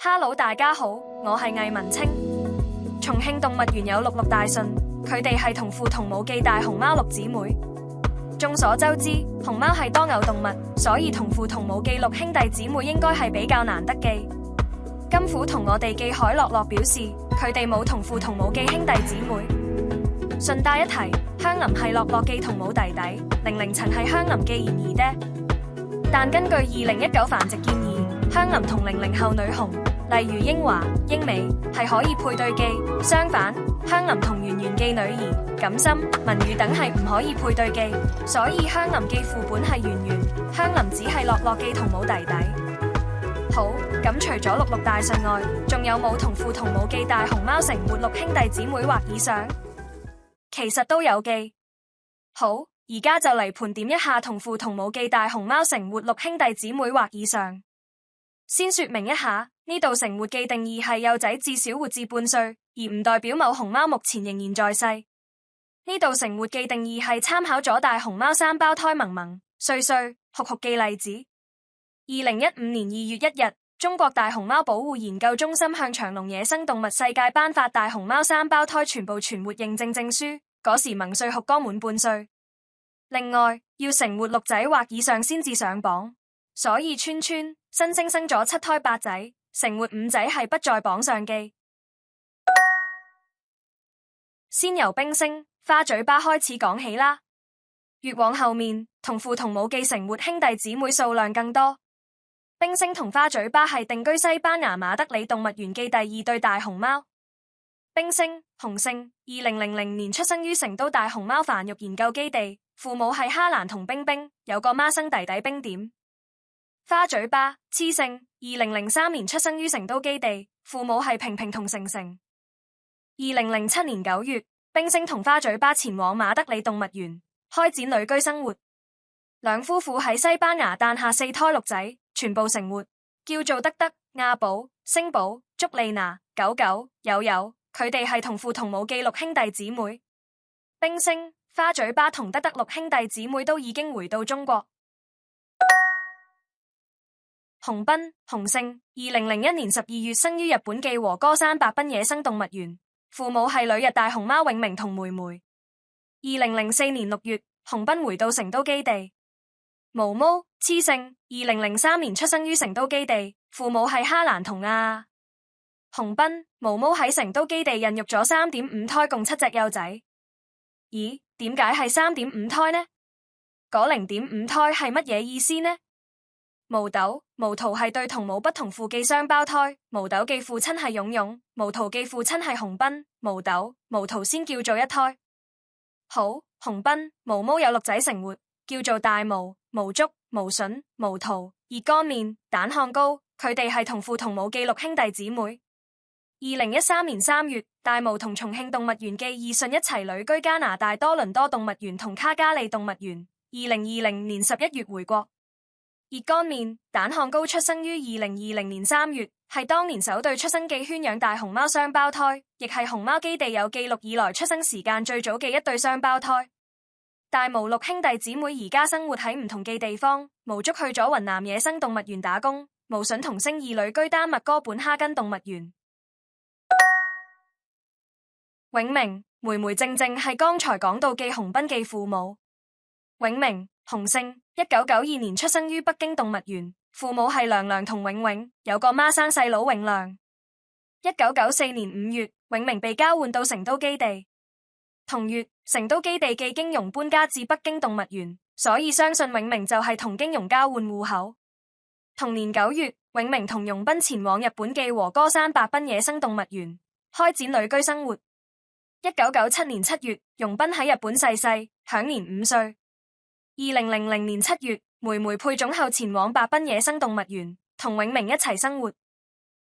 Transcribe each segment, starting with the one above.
Hello，大家好，我係魏文清。重慶動物園有六大順，佢哋係同父同母忌大熊貓六姊妹。眾所周知，熊貓係多偶動物，所以同父同母忌六兄弟姊妹應該係比較難得記。金虎同我哋記海樂樂表示，佢哋冇同父同母忌兄弟姊妹。順帶一提，香林係樂樂記同母弟弟，玲玲曾係香林記賢兒爹。但根據2019繁殖建議，香林同零後女熊，例如英華、英美，係可以配對記。相反，香林同圓圓記女兒、錦心、文宇等係唔可以配對記。所以香林記副本係圓圓，香林只係樂樂記同母弟弟。好，咁除咗六大順外，仲有冇同父同母忌大熊貓成活六兄弟姊妹或以上？其實都有記。好，而家就嚟盤點一下同父同母忌大熊貓成活六兄弟姊妹或以上。先說明一下，呢度成活記定義係幼仔至少活至半歲，而唔代表某熊貓目前仍然在世。呢度成活記定義係參考咗大熊貓三胞胎萌萌、歲歲、酷酷記例子。2015年2月1日，中國大熊貓保護研究中心向長隆野生動物世界頒發大熊貓三胞胎全部存活認證證書，嗰時萌歲酷剛滿半歲。另外，要成活六仔或以上先至上榜，所以川川、新星生咗7胎8仔，成活5仔係不在榜上記。先由冰星、花嘴巴開始講起啦。越往後面，同父同母忌成活兄弟姊妹數量更多。冰星同花嘴巴係定居西班牙馬德里動物園記第2對大熊貓。冰星、雄性，2000年出生於成都大熊貓繁育研究基地，父母係哈蘭同冰冰，有個孖生弟弟冰點。花嘴巴，雌性，2003年出生於成都基地，父母係平平同成成。2007年9月，冰星同花嘴巴前往馬德里動物園，開展旅居生活。兩夫婦喺西班牙誕下4胎6仔，全部成活，叫做德德、亞寶、星寶、竹莉娜、九九、友友。佢哋係同父同母忌六兄弟姊妹。冰星、花嘴巴同德德六兄弟姊妹都已經回到中國。雄彬，雄性，2001年12月生於日本記和歌山白濱野生動物園，父母係旅日大熊貓永明同梅梅。2004年6月，雄彬回到成都基地。毛毛，雌性，2003年出生於成都基地，父母係哈蘭同亞。雄彬、毛毛喺成都基地孕育咗3.5胎，共7隻幼仔。咦，點解係3.5胎呢？嗰0.5胎係乜嘢意思呢？毛豆、毛桃係對同母不同父忌雙胞胎，毛豆記父親係勇勇，毛桃記父親係雄彬，毛豆、毛桃先叫做一胎。好，雄彬、毛毛有6仔成活，叫做大毛、毛竹、毛筍、毛桃、熱乾麵、蛋漢糕，佢哋係同父同母忌六兄弟姊妹。2013年3月，大毛同重慶動物園記二順一齊旅居加拿大多倫多動物園同卡加利動物園。2020年11月回國。熱乾麵、蛋漢糕出生於2020年3月，係當年首對出生記圈養大熊貓雙胞胎，亦係熊貓基地有記錄以來出生時間最早嘅一對雙胞胎。大毛六兄弟姊妹而家生活喺唔同嘅地方，毛竹去咗雲南野生動物園打工，毛筍同星兒旅居丹麥哥本哈根動物園。永明、梅梅正正係剛才講到記雄彬記父母。永明，雄性，1992年出生於北京動物園，父母係娘娘同永永，有個孖生細佬永亮。1994年5月，永明被交換到成都基地。同月，成都基地記經容搬家至北京動物園，所以相信永明就係同經容交換戶口。同年9月，永明同容彬前往日本記和歌山白濱野生動物園，開展旅居生活。1997年7月，容彬喺日本逝世，享年5歲。2000年7月，梅梅配種後前往白濱野生動物園，同永明一齊生活。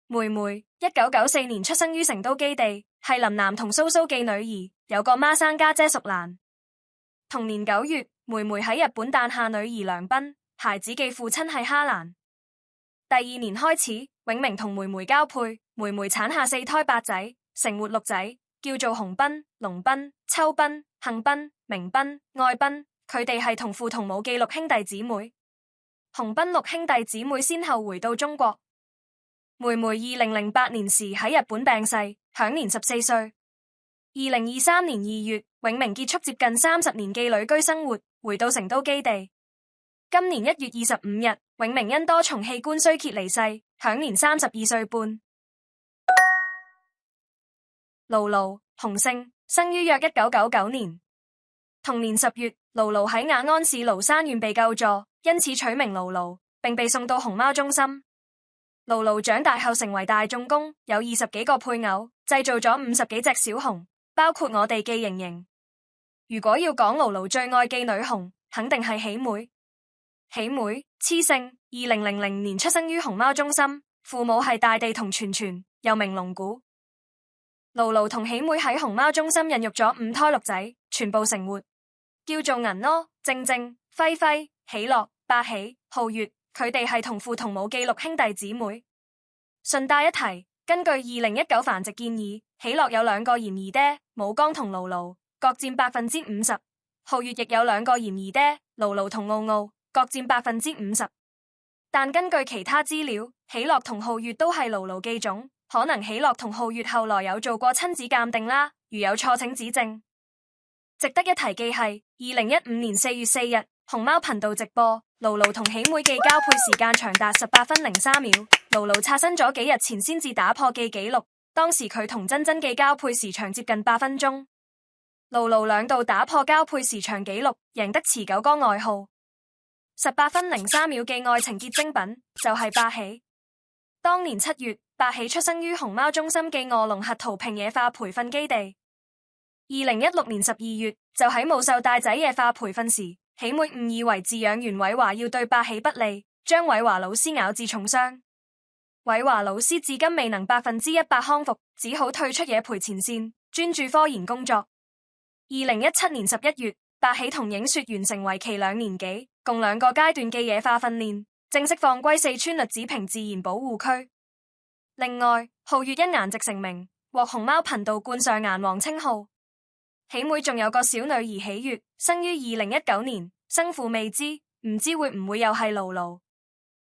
梅梅1994年出生於成都基地，係林南同蘇蘇記女兒，有個孖生家姐淑蘭。同年9月，梅梅喺日本誕下女兒良彬，孩子記父親係哈蘭。第2年開始，永明同梅梅交配，梅梅產下4胎8仔，成活6仔，叫做雄彬、龍彬、秋彬、幸彬、明彬、愛彬，佢哋係同父同母忌六兄弟姊妹。雄彬六兄弟姊妹先後回到中國。梅梅2008年時喺日本病逝，享年14歲。2023年2月，永明結束接近30年寄旅居生活，回到成都基地。今年1月25日，永明因多重器官衰竭離世，享年32歲半。盧盧，洪姓，生於約1999年。同年10月，盧盧喺雅安市蘆山縣被救助，因此取名盧盧，並被送到熊貓中心。盧盧長大後成為大眾公，有20幾個配偶，製造咗50幾隻小熊，包括我哋寄瑩瑩。如果要講盧盧最愛寄女熊，肯定係喜妹。喜妹，雌性，2000年出生於熊貓中心，父母係大地同全全，又名龍古。盧盧同喜妹喺熊貓中心孕育咗5胎6仔，全部成活，叫做銀柯、正正、輝輝、喜樂、八喜、皓月。佢哋係同父同母記錄兄弟姊妹。順帶一提，根據2019繁殖建議，喜樂有2個嫌疑爹，武剛同盧盧，各佔50%；皓月亦有2個嫌疑爹，盧盧同傲傲，各佔50%。但根據其他資料，喜樂同皓月都係盧盧寄種，可能喜樂同皓月後來有做過親子鑑定啦，如有錯請指正。值得一提嘅係，2015年4月4日，熊貓頻道直播，盧盧同喜妹寄交配時間長達18分03秒，盧盧刷新咗幾日前先至打破寄紀錄，當時佢同珍珍寄交配時長接近8分鐘。盧盧2度打破交配時長紀錄，贏得持久哥外號。18分03秒寄愛情結晶品就係八喜。當年7月，八喜出生於熊貓中心寄臥龍核桃坪野化培訓基地。2016年12月，就喺母獸帶仔野化培訓時，喜妹誤以為飼養員偉華要對八喜不利，將偉華老師咬至重傷。偉華老師至今未能100%康復，只好退出野培前線，專注科研工作。2017年11月，八喜同影雪完成為期2年幾，共2個階段嘅野化訓練，正式放歸四川栗子坪自然保護區。另外，皓月因顏值成名，獲熊貓頻道冠上顏王稱號。喜妹仲有個小女兒喜月，生於2019年，生父未知，唔知會唔會又係盧盧。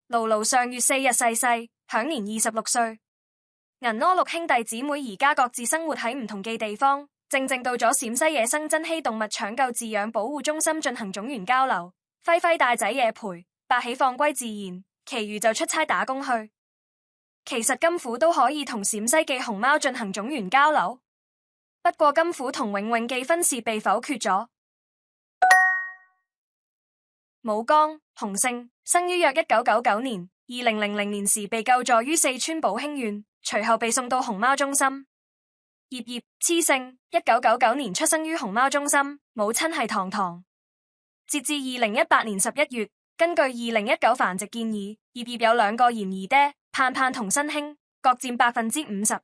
盧盧上月4日逝世，享年26歲。銀柯6兄弟姊妹而家各自生活喺唔同嘅地方，正到咗陝西野生珍稀動物搶救飼養保護中心進行種源交流。輝輝帶仔野培，八喜放歸自然，其餘就出差打工去。其實金虎都可以同陝西嘅熊貓進行種源交流，不過金虎同永永記婚事被否決咗。武剛，洪姓，生於約1999年，2000年時被救助於四川寶興縣，隨後被送到熊貓中心。葉葉，雌姓，1999年出生於熊貓中心，母親係糖糖。截至2018年11月，根據2019繁殖建議，葉葉有2個嫌疑爹，盼盼同新興，各佔50%。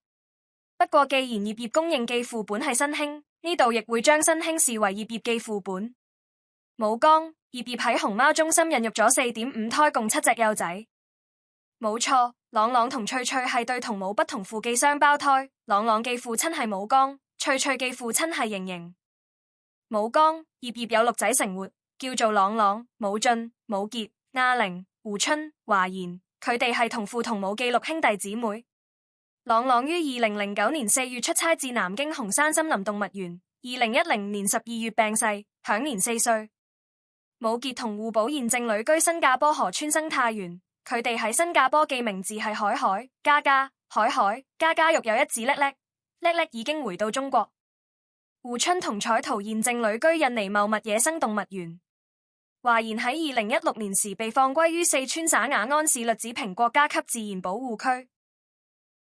不過既然葉葉公認寄父本係新興，呢度亦會將新興視為葉葉寄父本。武剛，葉葉喺熊貓中心孕育咗4.5胎，共7隻幼仔。冇錯，朗朗同翠翠係對同母不同父寄雙胞胎，朗朗寄父親係武剛，翠翠寄父親係瑩瑩。武剛，葉葉有6仔成活，叫做朗朗、武俊、武傑、阿玲、胡春、華賢，佢哋係同父同母記錄兄弟姊妹。朗朗於2009年4月出差至南京紅山森林動物園，2010年12月病逝，享年4歲。武傑同互保現正旅居新加坡河川生態園，佢哋喺新加坡記名字係海海、嘉嘉、海海、嘉嘉育有1子叻叻，叻叻已經回到中國。胡春同彩圖現正旅居印尼茂密野生動物園。華賢喺2016年時被放歸於四川省雅安市栗子坪國家級自然保護區。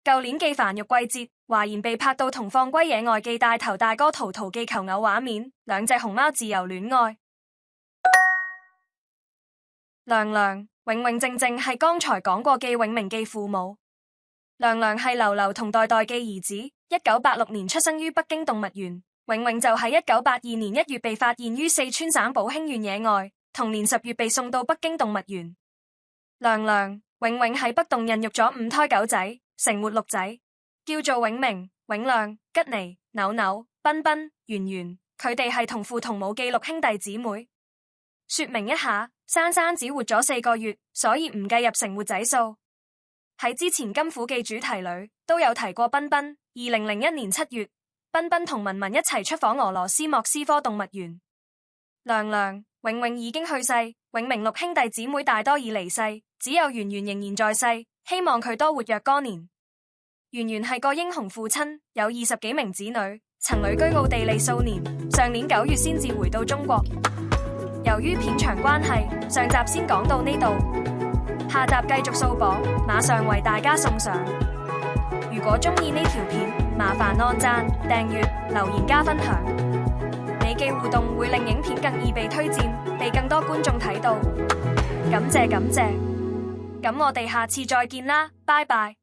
舊年寄繁育季節，華賢被拍到同放歸野外寄大頭大哥圖圖寄求偶畫面，2隻熊貓自由戀愛。亮亮、永永正正係剛才講過寄永明寄父母。亮亮係流流同代代寄兒子，1986年出生於北京動物園。永永就喺1982年1月被發現於四川省寶興縣野外，同年10月被送到北京動物園。亮亮、永永喺北洞孕育咗5胎9仔，成活6仔，叫做永明、永亮、吉尼、扭扭、彬彬、圓圓，佢哋係同父同母記錄兄弟姊妹。說明一下，珊珊只活咗4個月，所以唔計入成活仔數。喺之前金虎記主題裏都有提過彬彬。2001年7月，彬彬同文文一齊出訪俄羅斯莫斯科動物園。亮亮、永永已經去世，永明六兄弟姊妹大多已離世，只有圓圓仍然在世，希望佢多活若干年。圓圓係個英雄父親，有20幾名子女，曾旅居奧地利數年，上年9月先至回到中國。由於片長關係，上集先講到呢度，下集繼續掃榜，馬上為大家送上。如果中意呢條片，麻煩按讚、訂閱、留言加分享，你嘅互動會令影片更易被推薦，被更多觀眾睇到。感謝感謝，咁我哋下次再見啦，拜拜。